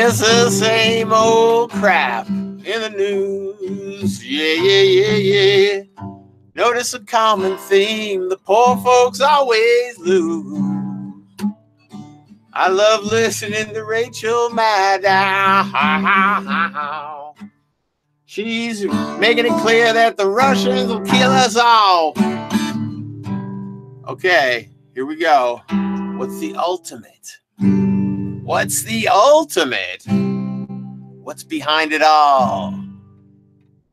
It's the same old crap in the news. Yeah. Notice a common theme, the poor folks always lose. I love listening to Rachel Maddow. She's making it clear that the Russians will kill us all. Okay, here we go. What's the ultimate? What's the ultimate? What's behind it all?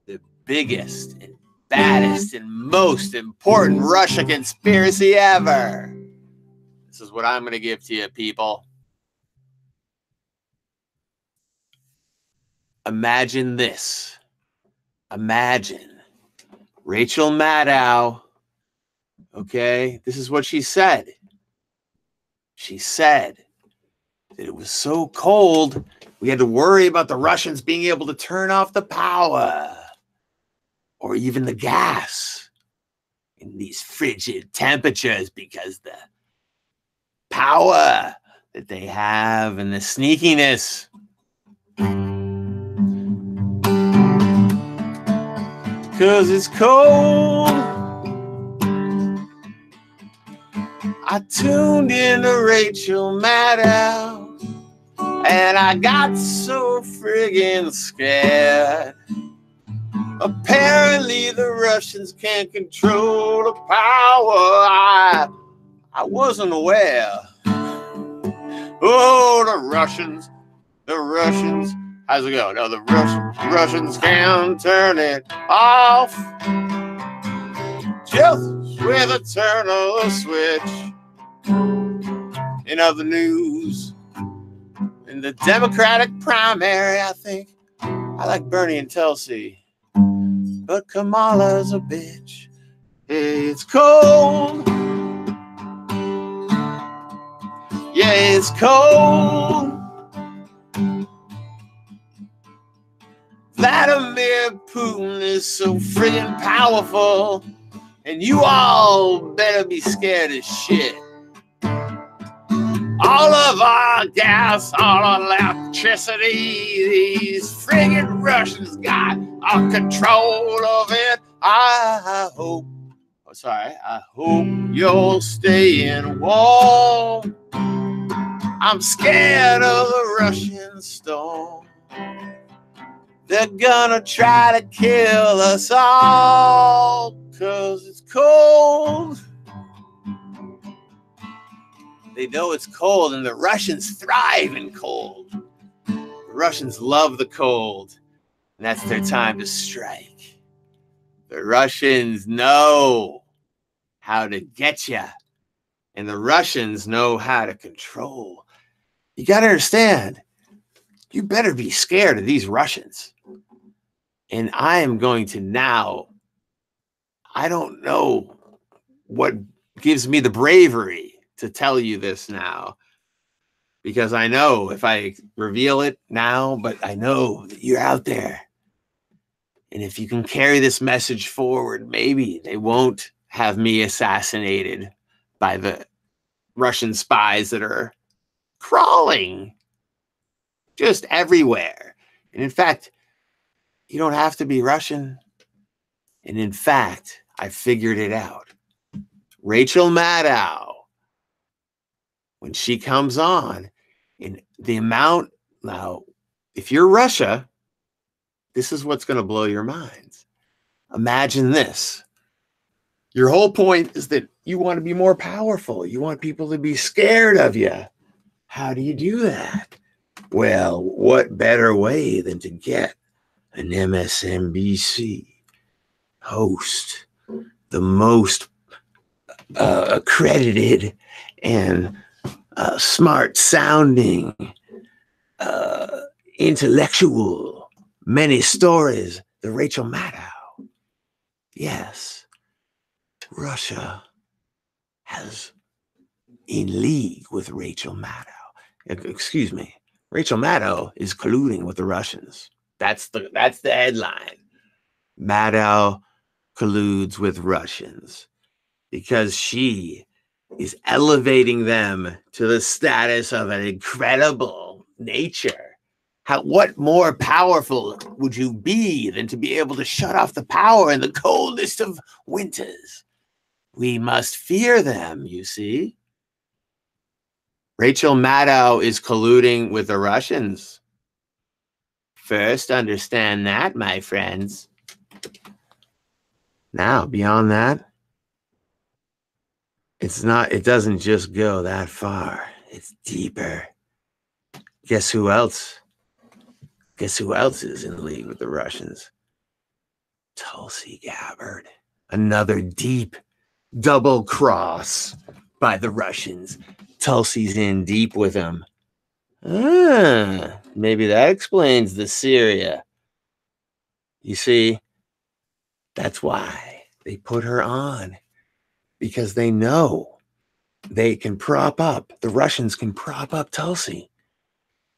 The biggest and baddest and most important Russia conspiracy ever. This is what I'm going to give to you, people. Imagine this. Imagine Rachel Maddow. Okay, this is what she said. She said that it was so cold, we had to worry about the Russians being able to turn off the power or even the gas in these frigid temperatures because the power that they have and the sneakiness. Because it's cold. I tuned in to Rachel Maddow and I got so friggin' scared. Apparently the Russians can't control the power. I wasn't aware. Oh, the Russians. How's it go? No, the Russians can turn it off just with a turn of a switch. In other news, in the Democratic primary, I think I like Bernie and Tulsi, but Kamala's a bitch. Hey, it's cold. Yeah, it's cold. Vladimir Putin is so friggin' powerful, and you all better be scared as shit. All of our gas, all our electricity, these friggin' Russians got all control of it. I hope you're staying warm. I'm scared of the Russian storm. They're gonna try to kill us all, 'cause it's cold. They know it's cold, and the Russians thrive in cold. The Russians love the cold, and that's their time to strike. The Russians know how to get you, and the Russians know how to control. You got to understand, you better be scared of these Russians. And I am going to now, I don't know what gives me the bravery to tell you this now, because I know if I reveal it now, but I know that you're out there. And if you can carry this message forward, maybe they won't have me assassinated by the Russian spies that are crawling just everywhere. And in fact, you don't have to be Russian. And in fact, I figured it out. Rachel Maddow, when she comes on, in the amount, now, if you're Russia, this is what's going to blow your minds. Imagine this. Your whole point is that you want to be more powerful. You want people to be scared of you. How do you do that? Well, what better way than to get an MSNBC host, the most accredited and smart sounding, intellectual, many stories, the Rachel Maddow. Yes, Russia has in league with Rachel Maddow. Excuse me, Rachel Maddow is colluding with the Russians. That's the headline. Maddow colludes with Russians because she is elevating them to the status of an incredible nature. What more powerful would you be than to be able to shut off the power in the coldest of winters? We must fear them, you see. Rachel Maddow is colluding with the Russians. First, understand that, my friends. Now, beyond that, it doesn't just go that far. It's deeper. Guess who else? Guess who else is in league with the Russians? Tulsi Gabbard. Another deep double cross by the Russians. Tulsi's in deep with them. Maybe that explains the Syria. You see, that's why they put her on. Because they know they can the Russians can prop up Tulsi.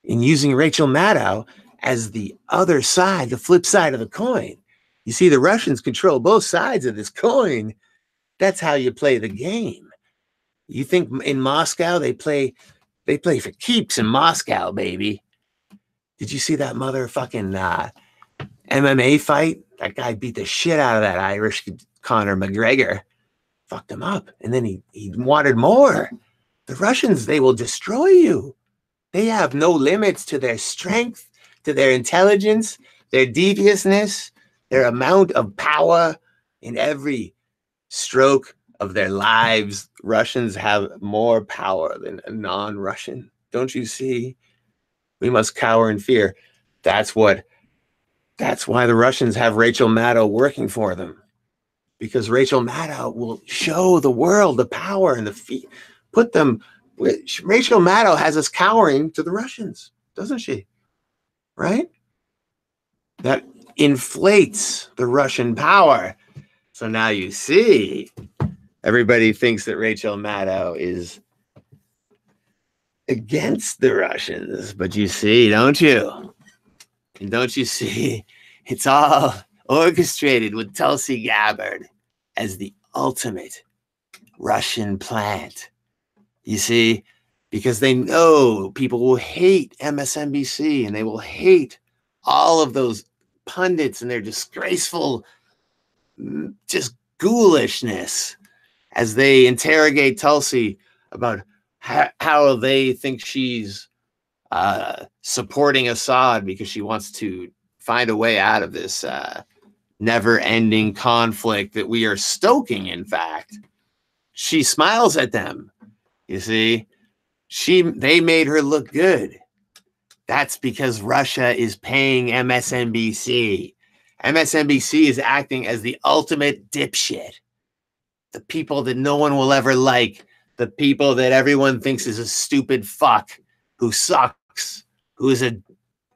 In using Rachel Maddow as the other side, the flip side of the coin. You see, the Russians control both sides of this coin. That's how you play the game. You think in Moscow they play for keeps in Moscow, baby. Did you see that motherfucking MMA fight? That guy beat the shit out of that Irish Conor McGregor. Fucked him up. And then he wanted more. The Russians, they will destroy you. They have no limits to their strength, to their intelligence, their deviousness, their amount of power in every stroke of their lives. Russians have more power than a non-Russian. Don't you see? We must cower in fear. That's why the Russians have Rachel Maddow working for them. Because Rachel Maddow will show the world the power and the feet. Rachel Maddow has us cowering to the Russians, doesn't she? Right? That inflates the Russian power. So now you see, everybody thinks that Rachel Maddow is against the Russians. But you see, don't you? And don't you see, it's all orchestrated with Tulsi Gabbard as the ultimate Russian plant. You see, because they know people will hate MSNBC and they will hate all of those pundits and their disgraceful, just ghoulishness as they interrogate Tulsi about how they think she's supporting Assad because she wants to find a way out of this never-ending conflict that we are stoking, in fact. She smiles at them. You see, they made her look good. That's because Russia is paying MSNBC. MSNBC is acting as the ultimate dipshit. The people that no one will ever like. The people that everyone thinks is a stupid fuck who sucks, who is a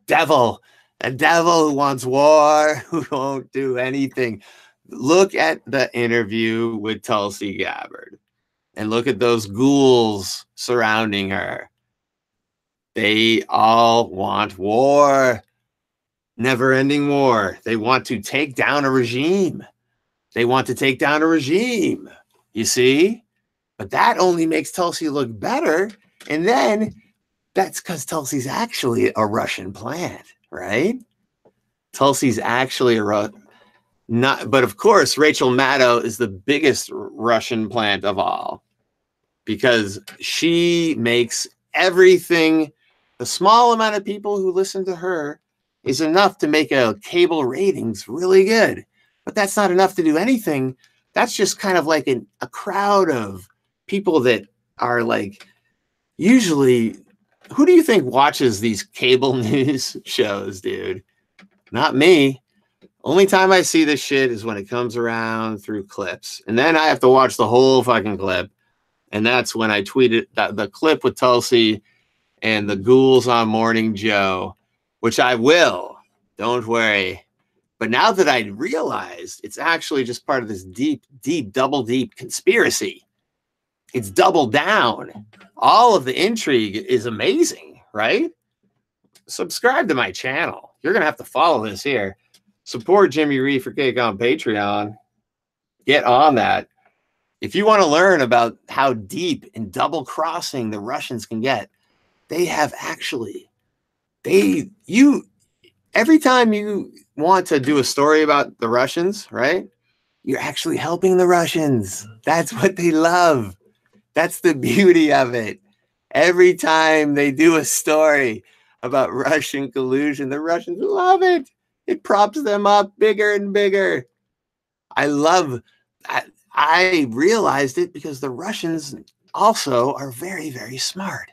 devil who wants war, who won't do anything. Look at the interview with Tulsi Gabbard and look at those ghouls surrounding her. They all want war, never-ending war. They want to take down a regime. You see? But that only makes Tulsi look better. And then that's because Tulsi's actually a Russian plant, right? Tulsi's actually but of course, Rachel Maddow is the biggest Russian plant of all because she makes everything. The small amount of people who listen to her is enough to make a cable ratings really good. But that's not enough to do anything. That's just kind of like a crowd of people that are like, usually, who do you think watches these cable news shows, dude? Not me. Only time I see this shit is when it comes around through clips. And then I have to watch the whole fucking clip. And that's when I tweeted the clip with Tulsi and the ghouls on Morning Joe, which I will. Don't worry. But now that I realized it's actually just part of this deep, double deep conspiracy. It's double down. All of the intrigue is amazing, right? Subscribe to my channel. You're going to have to follow this here. Support Jimmy Reefer Cake on Patreon. Get on that. If you want to learn about how deep and double crossing the Russians can get, they have actually every time you want to do a story about the Russians, right? You're actually helping the Russians. That's what they love. That's the beauty of it. Every time they do a story about Russian collusion, the Russians love it. It props them up bigger and bigger. I realized it because the Russians also are very, very smart.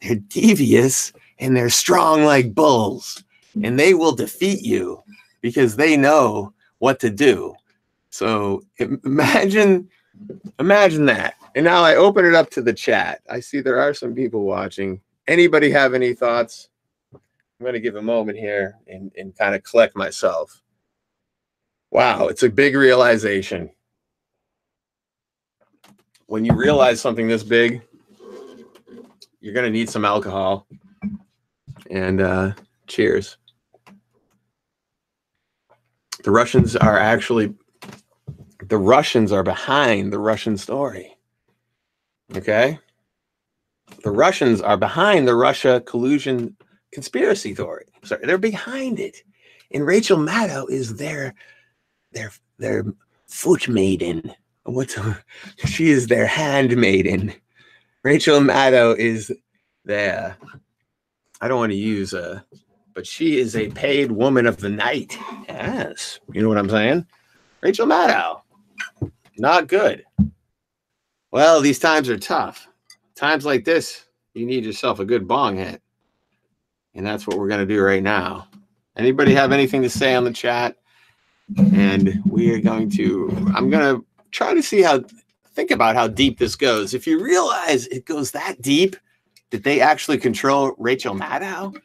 They're devious and they're strong like bulls, and they will defeat you because they know what to do. So imagine that. And now I open it up to the chat. I see there are some people watching. Anybody have any thoughts? I'm going to give a moment here and kind of collect myself. Wow, it's a big realization. When you realize something this big, you're going to need some alcohol. And cheers. The Russians are behind the Russian story. Okay? The Russians are behind the Russia collusion conspiracy theory. Sorry, they're behind it. And Rachel Maddow is their foot maiden. She is their handmaiden. Rachel Maddow is I don't want to use but she is a paid woman of the night. Yes. You know what I'm saying? Rachel Maddow. Not good. Well, these times are tough. Times like this, you need yourself a good bong hit. And that's what we're going to do right now. Anybody have anything to say on the chat? And I'm going to try to think about how deep this goes. If you realize it goes that deep, that they actually control Rachel Maddow,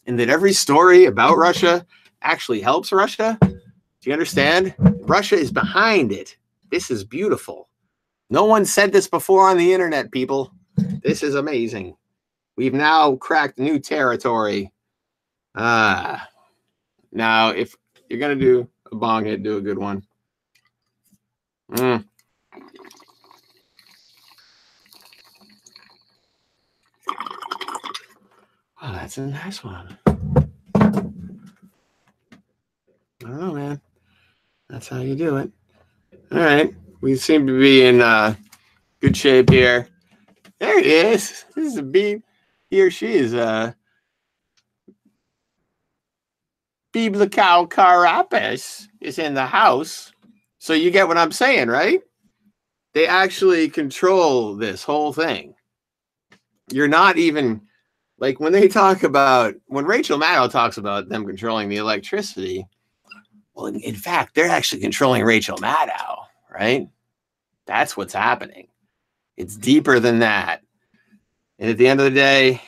and that every story about Russia actually helps Russia, do you understand? Russia is behind it. This is beautiful. No one said this before on the internet, people. This is amazing. We've now cracked new territory. Now, if you're going to do a bong hit, do a good one. Oh, that's a nice one. I don't know, man. That's how you do it. All right. We seem to be in good shape here. There he is. This is a Beeb. He or she is Biblical Carapis is in the house. So you get what I'm saying, right? They actually control this whole thing. You're not even, like, when Rachel Maddow talks about them controlling the electricity, well, in fact, they're actually controlling Rachel Maddow, right? That's what's happening. It's deeper than that. And at the end of the day,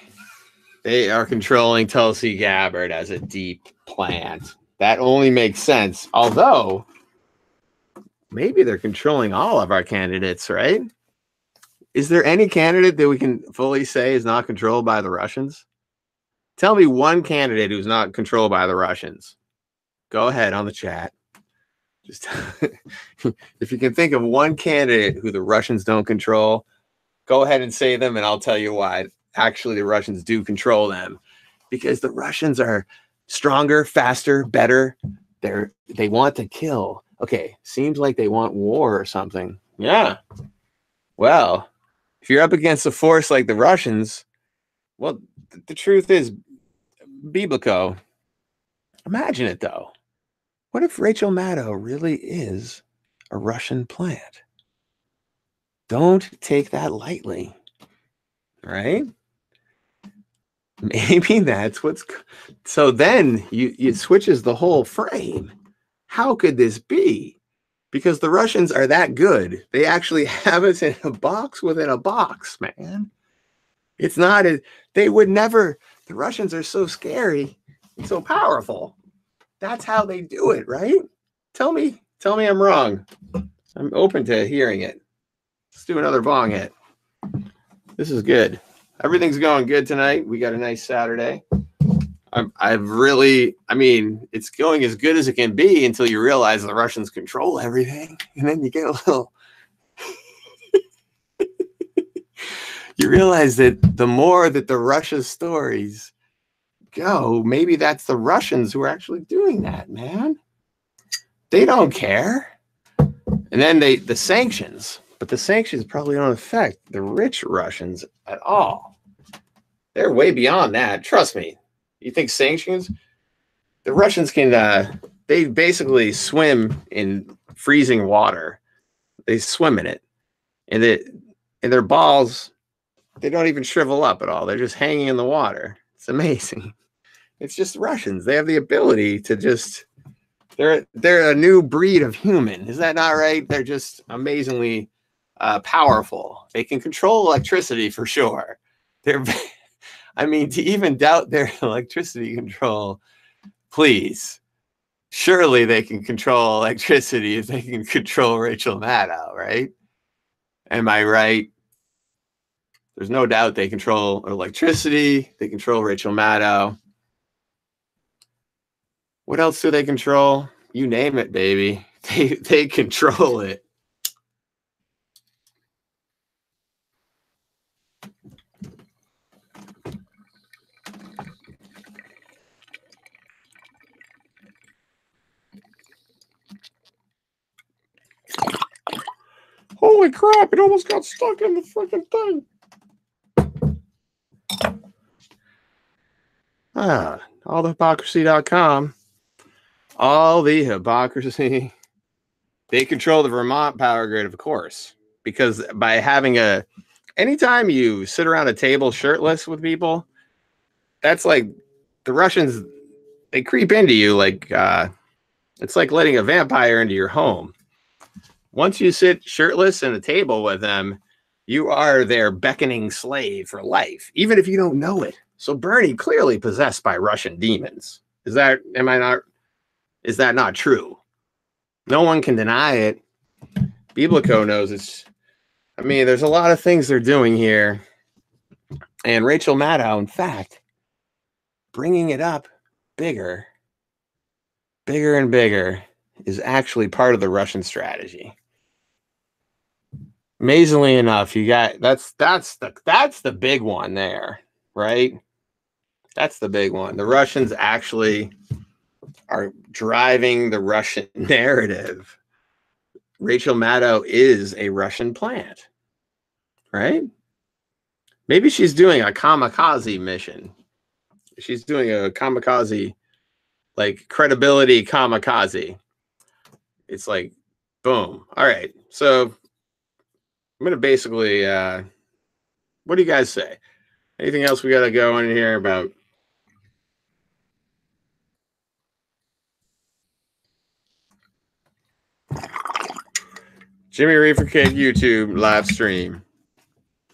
they are controlling Tulsi Gabbard as a deep plant. That only makes sense. Although, maybe they're controlling all of our candidates, right? Is there any candidate that we can fully say is not controlled by the Russians? Tell me one candidate who's not controlled by the Russians. Go ahead on the chat. Just if you can think of one candidate who the Russians don't control, go ahead and say them, and I'll tell you why. Actually, the Russians do control them, because the Russians are stronger, faster, better. They want to kill. Okay, seems like they want war or something. Yeah. Well, if you're up against a force like the Russians, well, the truth is, Biblico. Imagine it, though. What if Rachel Maddow really is a Russian plant? Don't take that lightly, right? Maybe that's what's... So then it switches the whole frame. How could this be? Because the Russians are that good. They actually have us in a box within a box, man. It's not... They would never... The Russians are so scary and so powerful. That's how they do it, right? Tell me I'm wrong. I'm open to hearing it. Let's do another bong hit. This is good. Everything's going good tonight. We got a nice Saturday. It's going as good as it can be until you realize the Russians control everything. And then you get a little... You realize that the more that the Russia stories go, maybe that's the Russians who are actually doing that, man. They don't care. And then the sanctions, but the sanctions probably don't affect the rich Russians at all. They're way beyond that. Trust me. You think sanctions? The Russians can, they basically swim in freezing water. They swim in it. And their balls, they don't even shrivel up at all. They're just hanging in the water. It's amazing. It's just Russians. They have the ability to just, they're a new breed of human. Is that not right? They're just amazingly powerful. They can control electricity for sure. I mean, to even doubt their electricity control, please. Surely they can control electricity if they can control Rachel Maddow, right? Am I right? There's no doubt they control electricity. They control Rachel Maddow. What else do they control? You name it, baby. They control it. Holy crap, it almost got stuck in the freaking thing. Allthehypocrisy.com. All the hypocrisy. They control the Vermont power grid, of course, because by having anytime you sit around a table shirtless with people, that's like the Russians, they creep into you like, it's like letting a vampire into your home. Once you sit shirtless at a table with them, you are their beckoning slave for life, even if you don't know it. So Bernie clearly possessed by Russian demons. Is that not true? No one can deny it. Biblico knows it's, I mean, there's a lot of things they're doing here. And Rachel Maddow, in fact, bringing it up bigger and bigger is actually part of the Russian strategy. Amazingly enough, you got that's the big one there, right? That's the big one. The Russians actually are driving the Russian narrative. Rachel Maddow is a Russian plant, right? Maybe she's doing a kamikaze mission. She's doing a kamikaze, like credibility kamikaze. It's like, boom. All right. So I'm going to basically, what do you guys say? Anything else we got to go in here about? Jimmy Reefer Cake YouTube live stream.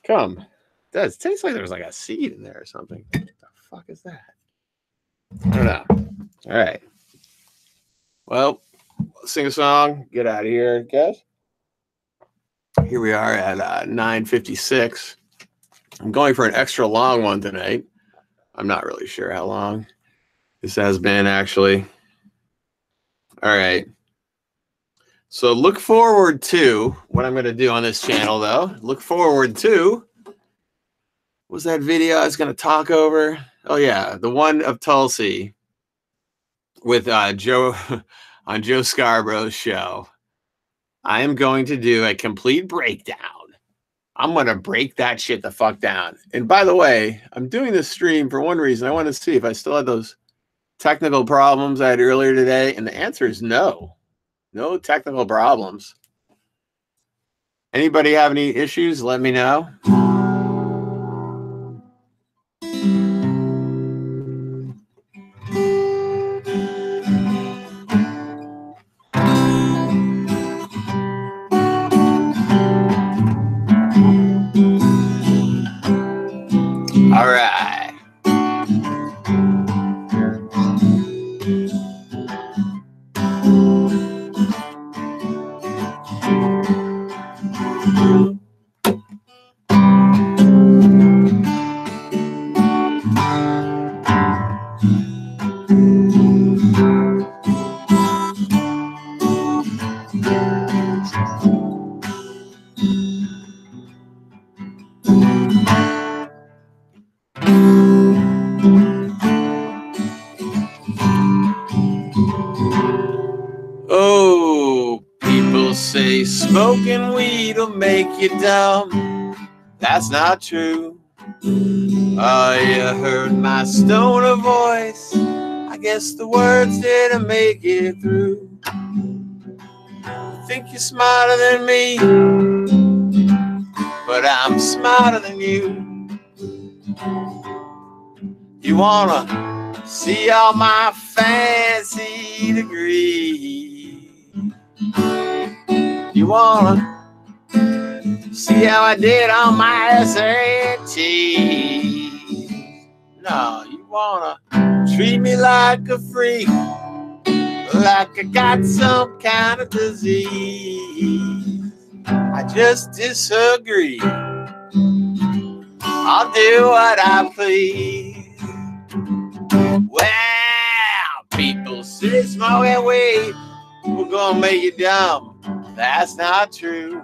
Come. It does taste like there's like a seed in there or something. What the fuck is that? I don't know. All right. Well, let's sing a song. Get out of here, guys. Here we are at 9:56. I'm going for an extra long one tonight. I'm not really sure how long this has been, actually. All right. So look forward to what I'm going to do on this channel, though. Look forward to, what was that video I was going to talk over? Oh, yeah, the one of Tulsi with Joe on Joe Scarborough's show. I am going to do a complete breakdown. I'm going to break that shit the fuck down. And by the way, I'm doing this stream for one reason. I want to see if I still have those technical problems I had earlier today. And the answer is no. No technical problems. Anybody have any issues? Let me know. All right. smoking weed will make you dumb. That's not true. Oh, you heard my stoner voice. I guess the words didn't make it through. You think you're smarter than me, but I'm smarter than you. You wanna see all my fancy degrees? You wanna see how I did on my SAT? No, you wanna treat me like a freak, like I got some kind of disease. I just disagree. I'll do what I please. Well, people say smoking weed we're gonna make you dumb. That's not true.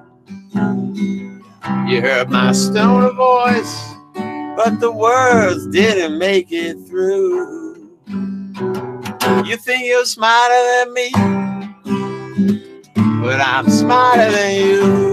You heard my stoner voice, but the words didn't make it through. You think you're smarter than me, but I'm smarter than you.